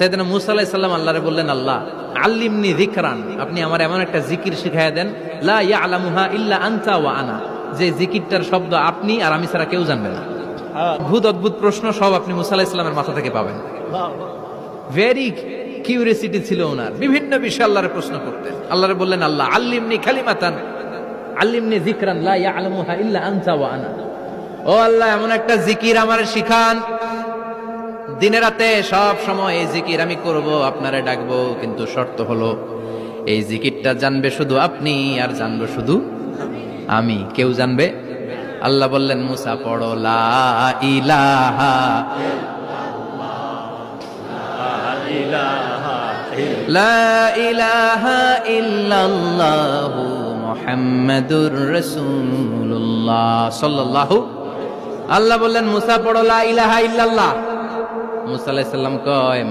সাইয়েদনা মূসা আলাইহিস সালাম আল্লাহরে বললেন, আল্লাহ আল্লিমনি যিকরান, আপনি আমার এমন একটা জিকির শিখাইয়া দেন, লা ইয়ালামুহা ইল্লা আনতা ওয়া আনা, যে জিকিরটার শব্দ আপনি আর আমি ছাড়া কেউ জানবে না। অদ্ভুত অদ্ভুত প্রশ্ন সব আপনি মূসা আলাইহিস সালামের মাথা থেকে পাবেন। ভেরি কিউরিয়াসিটি ছিল ওনার, বিভিন্ন বিষয়ে আল্লাহরে প্রশ্ন করতেন। আল্লাহরে বললেন, আল্লাহ আল্লিমনি কালিমাতান, আল্লিমনি যিকরান লা ইয়ালামুহা ইল্লা আনতা ওয়া আনা, ও আল্লাহ এমন একটা জিকির আমারে শিখান, দিনে রাতে সব সময় এই জিকির আমি করব, আপনারে ডাকবো, কিন্তু শর্ত হলো এই জিকিরটা জানবে শুধু আপনি আর জানবো শুধু আমি, কেউ জানবে। আল্লাহ বললেন, মুসা পড়ো লা ইলাহা লা ইলাহা ইল্লাল্লাহু মুহাম্মাদুর রাসূলুল্লাহ সাল্লাল্লাহু। আল্লাহ বললেন, মুসা পড়ো লা ইলাহা ইল্লাল্লাহ। মুসা আলাইহিস সালাম কয়,